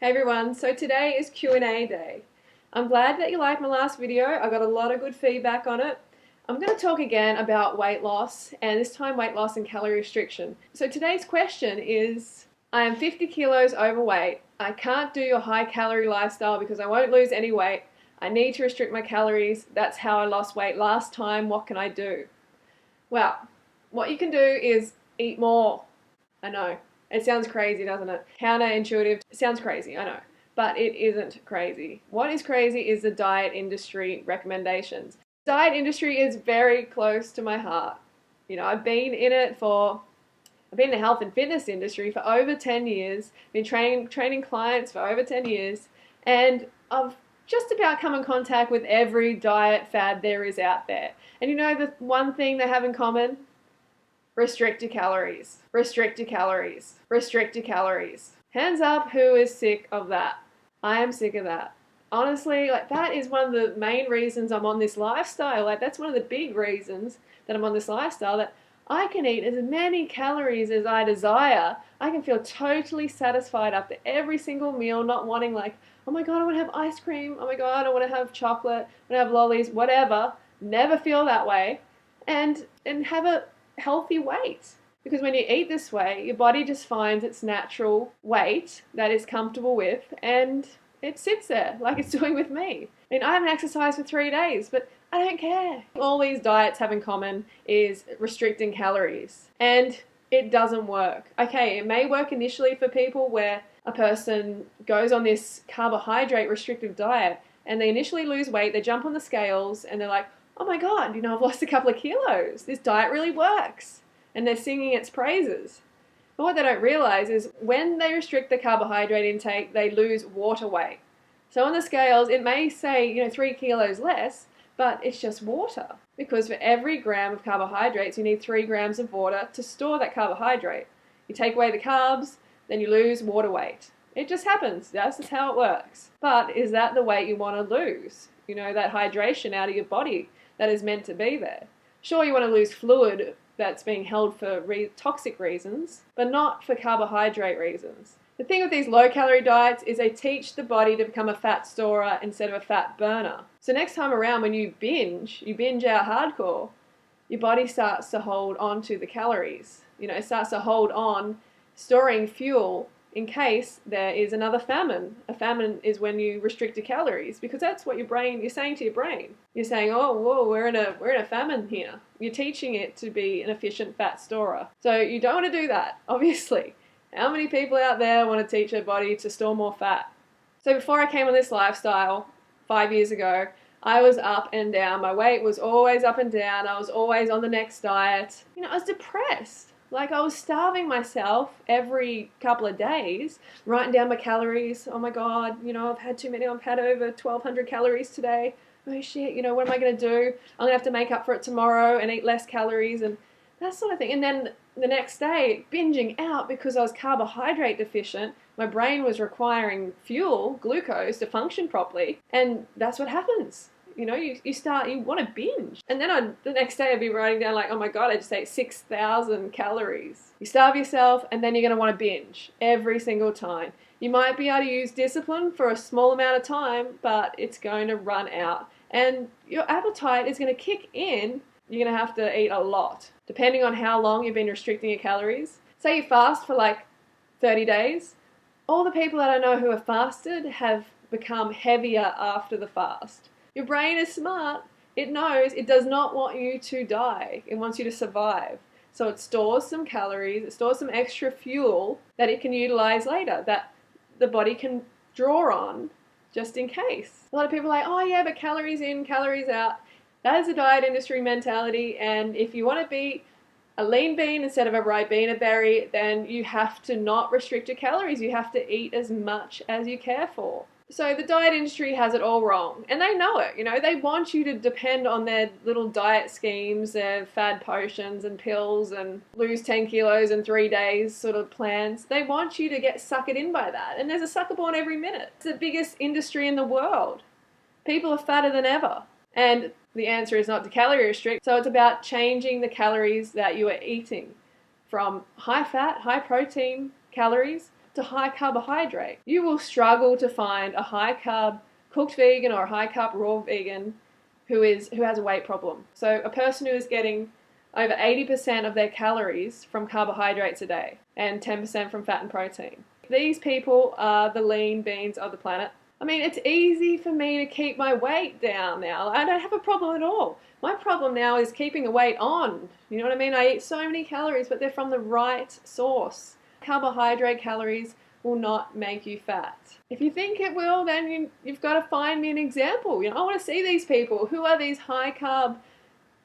Hey everyone, so today is Q&A day. I'm glad that you liked my last video. I got a lot of good feedback on it. I'm going to talk again about weight loss, and this time weight loss and calorie restriction. So today's question is, I am 50 kilos overweight. I can't do your high calorie lifestyle because I won't lose any weight. I need to restrict my calories. That's how I lost weight last time. What can I do? Well, what you can do is eat more. I know. It sounds crazy, doesn't it? Counterintuitive. It sounds crazy, I know. But it isn't crazy. What is crazy is the diet industry recommendations. The diet industry is very close to my heart. You know, I've been in the health and fitness industry for over 10 years, been training clients for over 10 years, and I've just about come in contact with every diet fad there is out there. And you know the one thing they have in common? Restrict your calories. Restrict your calories. Restrict your calories. Hands up who is sick of that. I am sick of that. Honestly, that is one of the main reasons I'm on this lifestyle. That's one of the big reasons that I'm on this lifestyle, that I can eat as many calories as I desire. I can feel totally satisfied after every single meal, not wanting oh my God, I want to have ice cream. Oh my God, I want to have chocolate. I want to have lollies, whatever. Never feel that way. And have a healthy weight, because when you eat this way, your body just finds its natural weight that it's comfortable with, and it sits there like it's doing with me. I mean, I haven't exercised for 3 days, but I don't care. All these diets have in common is restricting calories, and it doesn't work. Okay, it may work initially for people where a person goes on this carbohydrate restrictive diet and they initially lose weight, they jump on the scales and they're like, oh my God, you know, I've lost a couple of kilos. This diet really works. And they're singing its praises. But what they don't realize is when they restrict the carbohydrate intake, they lose water weight. So on the scales, it may say, 3 kilos less, but it's just water. Because for every gram of carbohydrates, you need 3 grams of water to store that carbohydrate. You take away the carbs, then you lose water weight. It just happens. That's just how it works. But is that the weight you want to lose? That hydration out of your body that is meant to be there. Sure, you want to lose fluid that's being held for toxic reasons, but not for carbohydrate reasons. The thing with these low-calorie diets is they teach the body to become a fat storer instead of a fat burner. So next time around when you binge out hardcore, your body starts to hold on to the calories. It starts to hold on, storing fuel in case there is another famine. A famine is when you restrict your calories, because that's what you're saying to your brain. You're saying, oh, whoa, we're in a famine here. You're teaching it to be an efficient fat storer. So you don't want to do that, obviously. How many people out there want to teach their body to store more fat? So before I came on this lifestyle 5 years ago, I was up and down. My weight was always up and down. I was always on the next diet. I was depressed. I was starving myself every couple of days, writing down my calories. Oh my God, I've had too many. I've had over 1,200 calories today. Oh shit, what am I going to do? I'm going to have to make up for it tomorrow and eat less calories and that sort of thing. And then the next day, binging out because I was carbohydrate deficient. My brain was requiring fuel, glucose, to function properly. And that's what happens. You want to binge. And then the next day I'd be writing down oh my God, I just ate 6,000 calories. You starve yourself and then you're going to want to binge every single time. You might be able to use discipline for a small amount of time, but it's going to run out. And your appetite is going to kick in. You're going to have to eat a lot, depending on how long you've been restricting your calories. Say you fast for 30 days. All the people that I know who have fasted have become heavier after the fast. Your brain is smart. It knows it does not want you to die. It wants you to survive. So it stores some calories, it stores some extra fuel that it can utilize later, that the body can draw on just in case. A lot of people are like, oh yeah, but calories in, calories out. That is a diet industry mentality, and if you want to be a lean bean instead of a Ribena berry, then you have to not restrict your calories. You have to eat as much as you care for. So the diet industry has it all wrong, and they know it. They want you to depend on their little diet schemes, their fad potions and pills and lose 10 kilos in 3 days sort of plans. They want you to get suckered in by that, and there's a sucker born every minute. It's the biggest industry in the world. People are fatter than ever, and the answer is not to calorie restrict. So it's about changing the calories that you are eating from high fat, high protein calories to high carbohydrate. You will struggle to find a high carb cooked vegan or a high carb raw vegan who has a weight problem. So a person who is getting over 80% of their calories from carbohydrates a day and 10% from fat and protein. These people are the lean beans of the planet. I mean, it's easy for me to keep my weight down now. I don't have a problem at all. My problem now is keeping the weight on. You know what I mean? I eat so many calories, but they're from the right source. Carbohydrate calories will not make you fat. If you think it will, then you've got to find me an example. You know, I want to see these people. Who are these high carb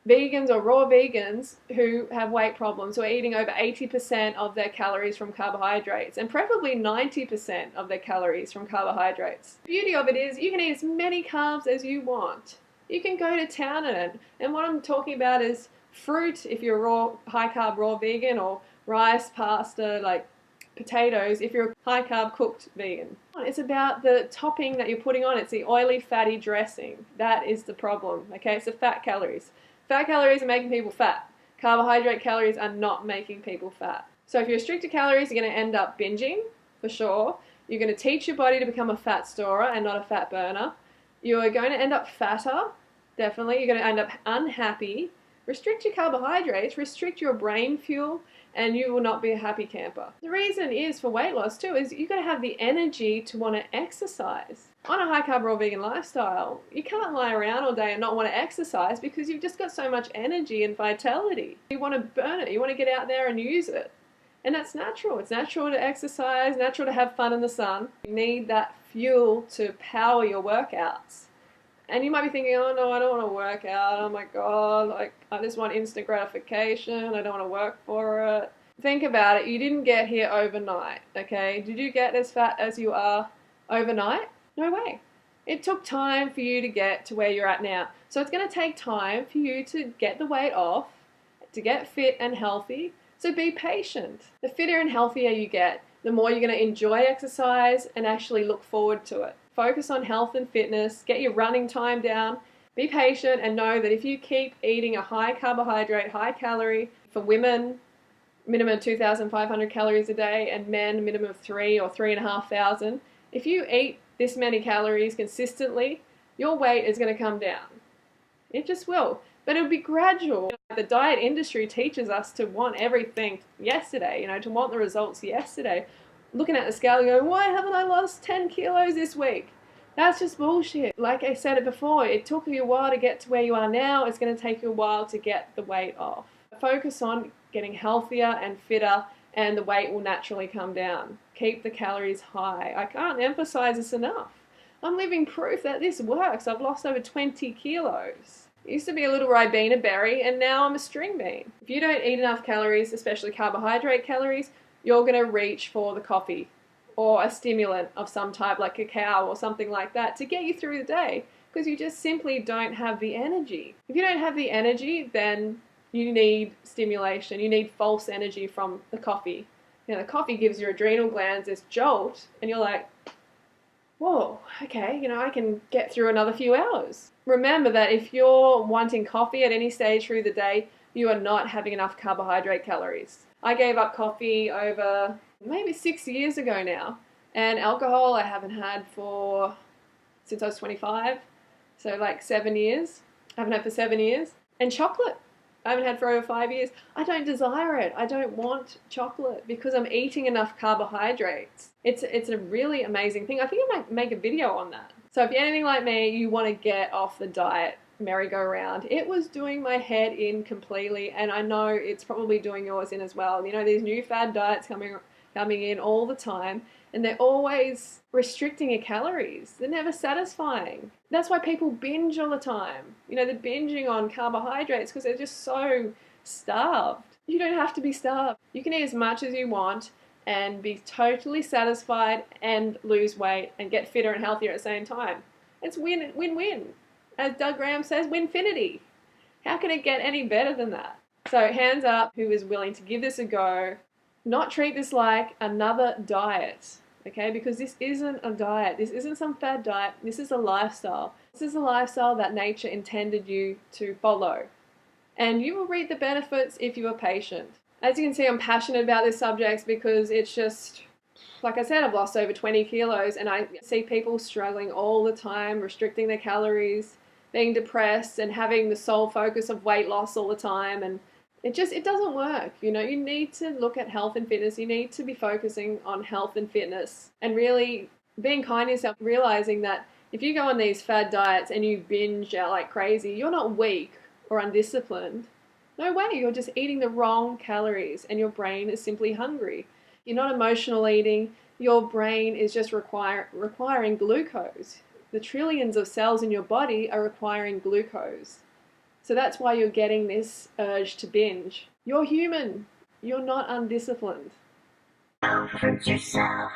vegans or raw vegans who have weight problems, who are eating over 80% of their calories from carbohydrates, and preferably 90% of their calories from carbohydrates. The beauty of it is you can eat as many carbs as you want. You can go to town on it. And what I'm talking about is fruit if you're a raw, high carb raw vegan, or rice, pasta, like potatoes if you're a high carb cooked vegan. It's about the topping that you're putting on. It's the oily, fatty dressing. That is the problem. Okay, it's the fat calories. Fat calories are making people fat. Carbohydrate calories are not making people fat. So if you restrict your calories, you're going to end up binging, for sure. You're going to teach your body to become a fat storer and not a fat burner. You're going to end up fatter, definitely. You're going to end up unhappy. Restrict your carbohydrates, restrict your brain fuel, and you will not be a happy camper. The reason is for weight loss too, is you've got to have the energy to want to exercise. On a high carb raw vegan lifestyle, you can't lie around all day and not want to exercise because you've just got so much energy and vitality. You want to burn it, you want to get out there and use it. And that's natural. It's natural to exercise, natural to have fun in the sun. You need that fuel to power your workouts. And you might be thinking, oh no, I don't want to work out. Oh my God, like I just want instant gratification. I don't want to work for it. Think about it. You didn't get here overnight, okay? Did you get as fat as you are overnight? No way. It took time for you to get to where you're at now. So it's going to take time for you to get the weight off, to get fit and healthy. So be patient. The fitter and healthier you get, the more you're going to enjoy exercise and actually look forward to it. Focus on health and fitness, get your running time down, be patient, and know that if you keep eating a high carbohydrate, high calorie, for women, minimum 2,500 calories a day, and men, minimum of 3 or 3,500, if you eat this many calories consistently, your weight is going to come down. It just will. But it'll be gradual. The diet industry teaches us to want everything yesterday, to want the results yesterday. Looking at the scale and going, why haven't I lost 10 kilos this week? That's just bullshit. Like I said it before, it took you a while to get to where you are now. It's going to take you a while to get the weight off. Focus on getting healthier and fitter, and the weight will naturally come down. Keep the calories high. I can't emphasize this enough. I'm living proof that this works. I've lost over 20 kilos. I used to be a little Ribena berry, and now I'm a string bean. If you don't eat enough calories, especially carbohydrate calories, you're going to reach for the coffee or a stimulant of some type like cacao or something like that to get you through the day, because you just simply don't have the energy. If you don't have the energy, then you need stimulation. You need false energy from the coffee. The coffee gives your adrenal glands this jolt, and you're like, whoa, okay, I can get through another few hours. Remember that if you're wanting coffee at any stage through the day, you are not having enough carbohydrate calories. I gave up coffee over maybe 6 years ago now, and alcohol I haven't had since I was 25, so like 7 years. I haven't had for 7 years. And chocolate I haven't had for over 5 years. I don't desire it. I don't want chocolate because I'm eating enough carbohydrates. It's a really amazing thing. I think I might make a video on that. So if you're anything like me, you want to get off the diet merry-go-round. It was doing my head in completely, and I know it's probably doing yours in as well. These new fad diets coming in all the time, and they're always restricting your calories. They're never satisfying. That's why people binge all the time. They're binging on carbohydrates because they're just so starved. You don't have to be starved. You can eat as much as you want and be totally satisfied and lose weight and get fitter and healthier at the same time. It's win-win. As Doug Graham says, winfinity. How can it get any better than that? So hands up who is willing to give this a go. Not treat this like another diet, okay? Because this isn't a diet. This isn't some fad diet. This is a lifestyle. This is a lifestyle that nature intended you to follow. And you will reap the benefits if you are patient. As you can see, I'm passionate about this subject because it's just Like I said, I've lost over 20 kilos, and I see people struggling all the time, restricting their calories, being depressed, and having the sole focus of weight loss all the time. And it doesn't work. You know, you need to look at health and fitness. You need to be focusing on health and fitness and really being kind to yourself, realizing that if you go on these fad diets and you binge out like crazy, you're not weak or undisciplined. No way, you're just eating the wrong calories and your brain is simply hungry. You're not emotional eating, your brain is just requiring glucose. The trillions of cells in your body are requiring glucose. So that's why you're getting this urge to binge. You're human. You're not undisciplined. Don't hurt yourself.